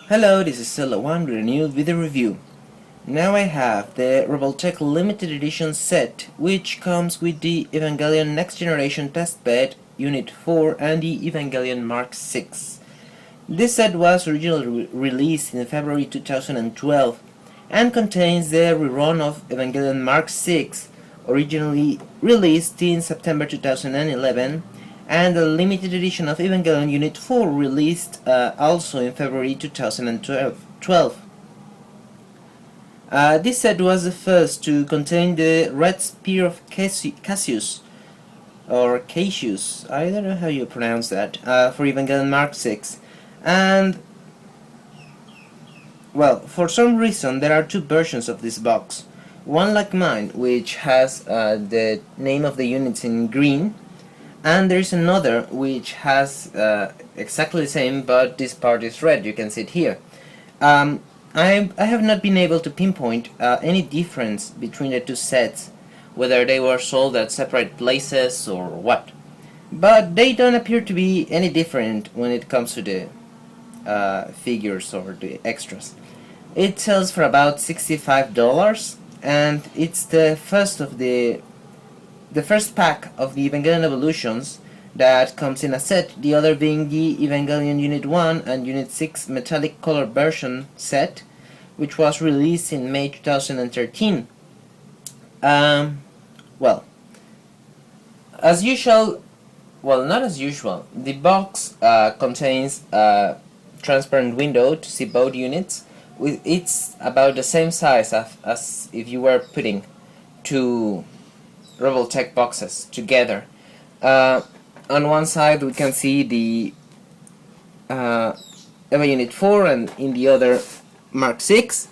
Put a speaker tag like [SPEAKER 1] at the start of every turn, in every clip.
[SPEAKER 1] Hello, this is Silla1 with a new video review. Now I have the Revoltech Limited Edition Set, which comes with the Evangelion Next Generation Testbed, Unit 4 and the Evangelion Mark 6. This set was originally released in February 2012 and contains the rerun of Evangelion Mark 6, originally released in September 2011, and a limited edition of Evangelion Unit 4 released also in February 2012. This set was the first to contain the Red Spear of Cassius, or Cassius, I don't know how you pronounce that, for Evangelion Mark 6. And, well, for some reason there are two versions of this box. One like mine, which has the name of the units in green, and there is another which has exactly the same, but this part is red. You can see it here. I have not been able to pinpoint any difference between the two sets, whether they were sold at separate places or what. But they don't appear to be any different when it comes to the figures or the extras. It sells for about $65, and it's the first pack of the Evangelion Evolutions that comes in a set, the other being the Evangelion Unit 1 and Unit 6 metallic color version set, which was released in May 2013. Well, as usual, not as usual, the box contains a transparent window to see both units. It's about the same size as if you were putting two Revoltech boxes together. On one side we can see the EVA Unit 4 and in the other Mark 6,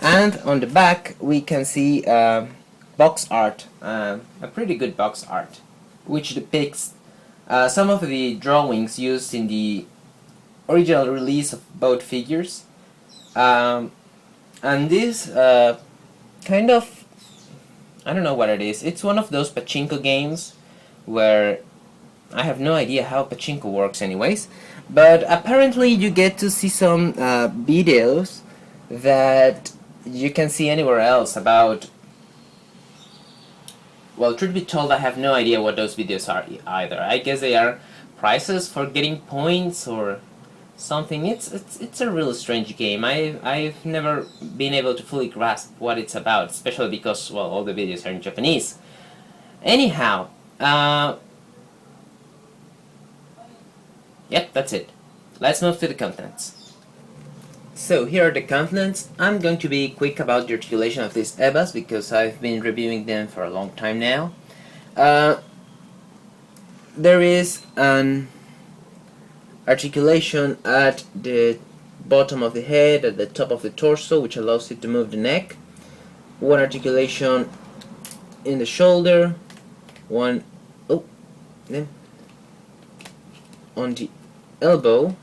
[SPEAKER 1] and on the back we can see box art, a pretty good box art, which depicts some of the drawings used in the original release of both figures. And this kind of, I don't know what it is. It's one of those pachinko games where I have no idea how pachinko works anyways, but apparently you get to see some videos that you can see anywhere else about. Well, truth be told, I have no idea what those videos are either. I guess they are prizes for getting points or something. It's a really strange game. I've never been able to fully grasp what it's about, especially because, well, all the videos are in Japanese. Anyhow, yep, that's it. Let's move to the contents. So here are the contents. I'm going to be quick about the articulation of these EVAs because I've been reviewing them for a long time now. There is an articulation at the bottom of the head, at the top of the torso, which allows it to move the neck. One articulation in the shoulder, one on the elbow,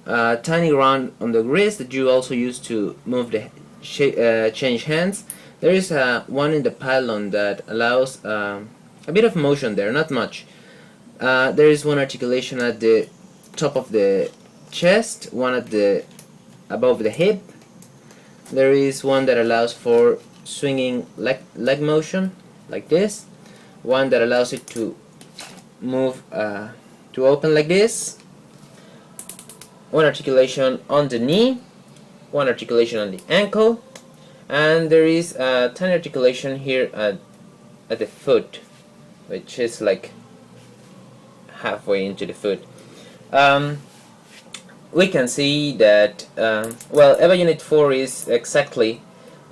[SPEAKER 1] a tiny round on the wrist that you also use to move the change hands. There is one in the pylon that allows a bit of motion there, not much. There is one articulation at the top of the chest, one at the above the hip. There is one that allows for swinging leg motion, like this. One that allows it to move to open like this. One articulation on the knee, one articulation on the ankle, and there is a tiny articulation here at the foot, which is like halfway into the foot. We can see that, well, EVA Unit 4 is exactly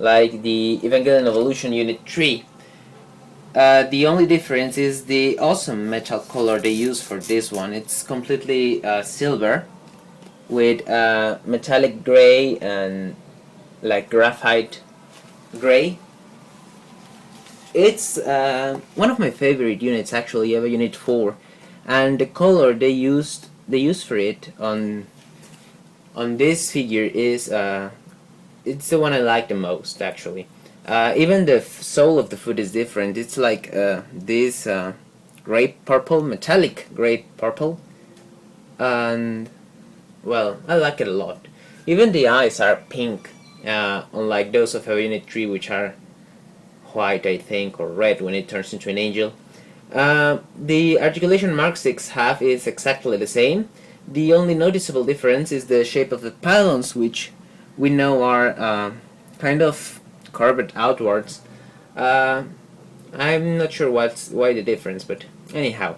[SPEAKER 1] like the Evangelion Evolution Unit 3. The only difference is the awesome metal color they use for this one. It's completely silver with metallic gray and like graphite gray. It's one of my favorite units actually, EVA Unit 4, and the color they used for it on this figure is it's the one I like the most actually. Even the sole of the foot is different. It's like this gray purple, metallic gray purple, and well, I like it a lot. Even the eyes are pink, unlike those of a Unit 3, which are white, I think, or red when it turns into an angel. The articulation Mark 6 have is exactly the same. The only noticeable difference is the shape of the pylons, which we know are kind of curved outwards. I'm not sure why the difference, but anyhow.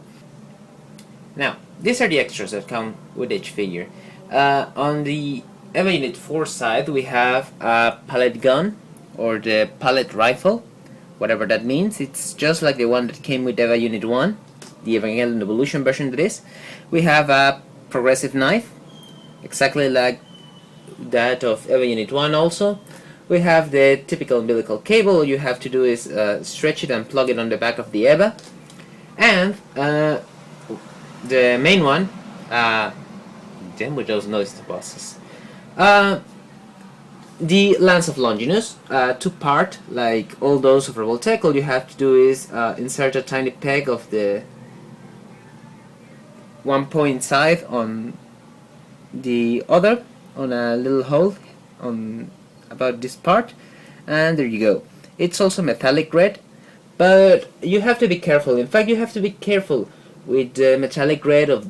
[SPEAKER 1] Now, these are the extras that come with each figure. On the EVA Unit 4 side, we have a pallet gun, or the pallet rifle, whatever that means. It's just like the one that came with EVA Unit 1, the Evangelion Evolution version that is. We have a progressive knife, exactly like that of EVA Unit 1 also. We have the typical umbilical cable. All you have to do is stretch it and plug it on the back of the EVA. And the main one, damn with those noise bosses. The Lance of Longinus, two-part, like all those of Revoltech. All you have to do is insert a tiny peg of the 1-point scythe on the other, on a little hole on about this part, and there you go. It's also metallic red, but you have to be careful. In fact, you have to be careful with the metallic red of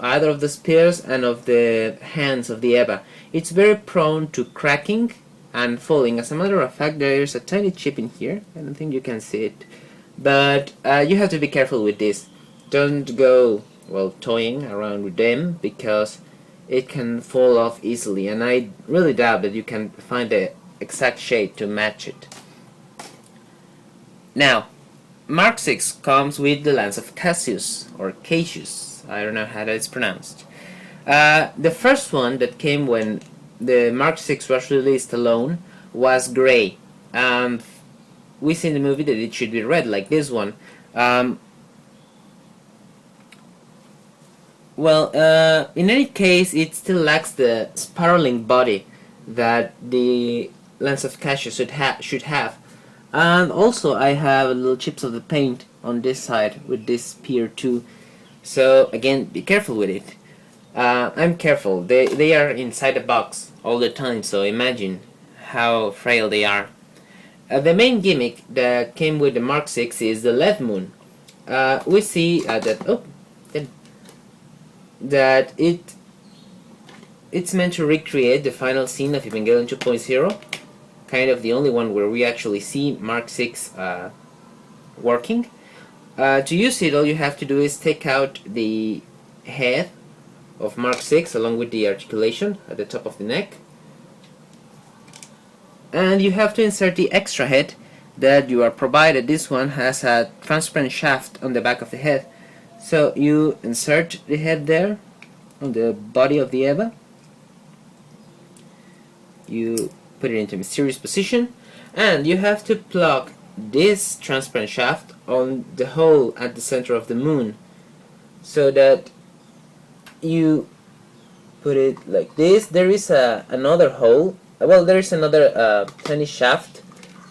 [SPEAKER 1] either of the spears and of the hands of the EVA. It's very prone to cracking and falling. As a matter of fact, there's a tiny chip in here. I don't think you can see it, but you have to be careful with this. Don't go, well, toying around with them, because it can fall off easily, and I really doubt that you can find the exact shade to match it. Now, Mark 6 comes with the Lance of Cassius, or Cassius, I don't know how that is pronounced. The first one that came when the Mark 6 was released alone was grey, and we see in the movie that it should be red like this one. In any case, it still lacks the spiraling body that the Lance of Cassius should have. And also, I have little chips of the paint on this side with this spear too. So again, be careful with it. I'm careful. They are inside the box all the time, so imagine how frail they are. The main gimmick that came with the Mark 6 is the left moon. We see that it's meant to recreate the final scene of Evangelion 2.0, kind of the only one where we actually see Mark 6 working. To use it, all you have to do is take out the head of Mark 6 along with the articulation at the top of the neck, and you have to insert the extra head that you are provided. This one has a transparent shaft on the back of the head. So you insert the head there on the body of the EVA. You put it into a mysterious position, and you have to plug this transparent shaft on the hole at the center of the moon, so that you put it like this. There is another hole. Well, there is another tiny shaft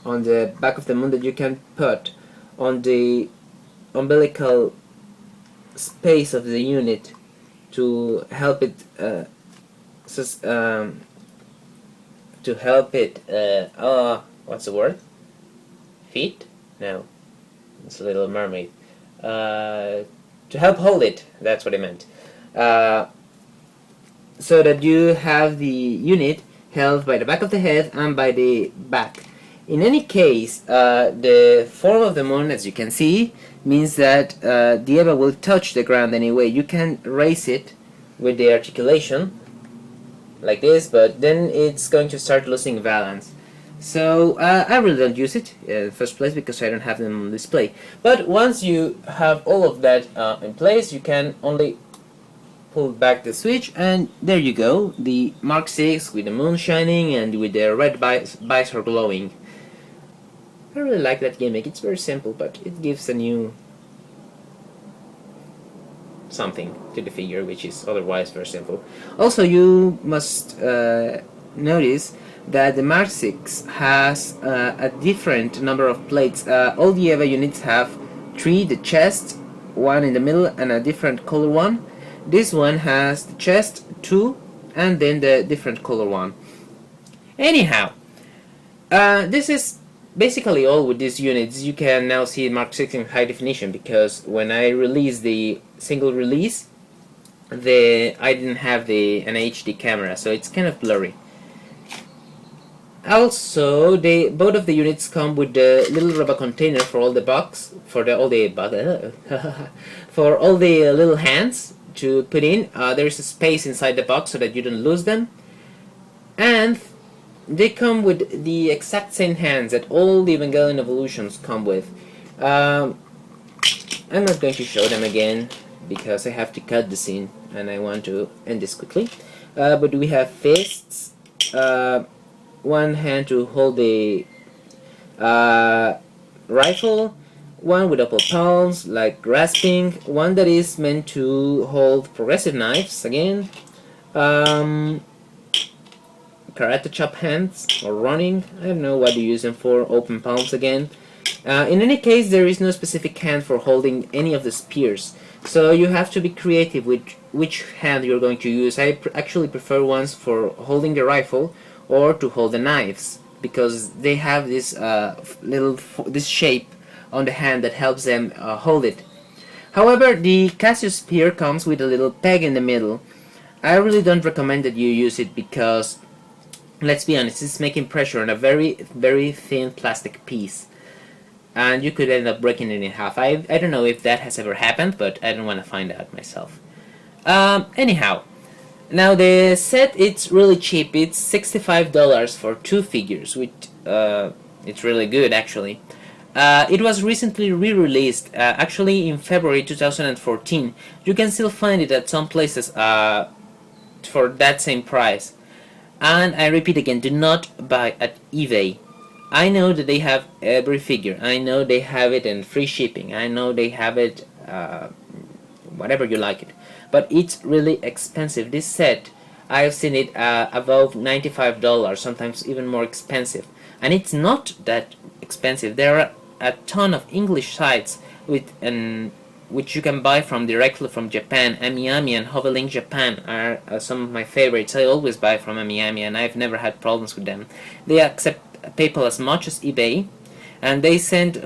[SPEAKER 1] on the back of the moon that you can put on the umbilical space of the unit to help it what's the word? Feet? No, it's a Little Mermaid. To help hold it, that's what I meant. So that you have the unit held by the back of the head and by the back. In any case, the form of the moon, as you can see, means that the EVA will touch the ground anyway. You can raise it with the articulation, like this, but then it's going to start losing balance. So I really don't use it in the first place because I don't have them on display. But once you have all of that in place, you can only pull back the switch, and there you go, the Mark 6 with the moon shining and with the red visor glowing. I really like that gimmick. It's very simple, but it gives a new something to the figure, which is otherwise very simple. Also, you must notice that the Mark 6 has a different number of plates. All the EVA units have 3, the chest, 1 in the middle, and a different color one. This one has the chest, 2, and then the different color one. Anyhow, this is basically all with these units. You can now see Mark 6 in high definition, because when I released the single release, I didn't have an HD camera, so it's kind of blurry. Also, both of the units come with the little rubber container for all the box, for all the little hands to put in. There's a space inside the box so that you don't lose them, and they come with the exact same hands that all the Evangelion evolutions come with. I'm not going to show them again because I have to cut the scene and I want to end this quickly. But we have fists, one hand to hold the rifle, one with upper palms like grasping, one that is meant to hold progressive knives again, karate chop hands or running, I don't know what you use them for, open palms again. In any case, there is no specific hand for holding any of the spears, so you have to be creative with which hand you're going to use. I actually prefer ones for holding the rifle or to hold the knives, because they have this this shape on the hand that helps them hold it. However, the Casio spear comes with a little peg in the middle. I really don't recommend that you use it because, let's be honest, it's making pressure on a very, very thin plastic piece, and you could end up breaking it in half. I don't know if that has ever happened, but I don't want to find out myself. Anyhow, now the set, it's really cheap. It's $65 for 2 figures, which it's really good actually. It was recently re-released, actually in February 2014. You can still find it at some places for that same price. And I repeat again, do not buy at eBay. I know that they have every figure. I know they have it in free shipping. I know they have it whatever you like it. But it's really expensive. This set, I've seen it above $95, sometimes even more expensive. And it's not that expensive. There are a ton of English sites which you can buy from directly from Japan. Amiami and Hovelink Japan are some of my favorites. I always buy from Amiami and I've never had problems with them. They accept PayPal as much as eBay, and they send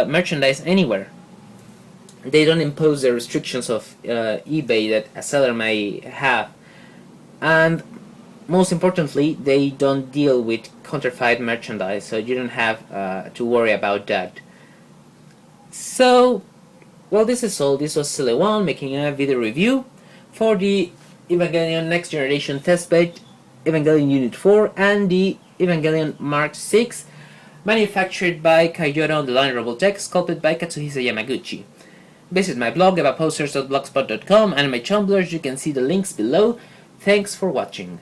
[SPEAKER 1] merchandise anywhere. They don't impose the restrictions of eBay that a seller may have, and most importantly, they don't deal with counterfeit merchandise, so you don't have to worry about that. So, well, this is all. This was Silly One making a video review for the Evangelion Next Generation Testbed, Evangelion Unit 4, and the Evangelion Mark 6, manufactured by Kaiyodo on the line Revoltech, sculpted by Katsuhisa Yamaguchi. Visit my blog, evaposters.blogspot.com, and my Tumblrs. You can see the links below. Thanks for watching.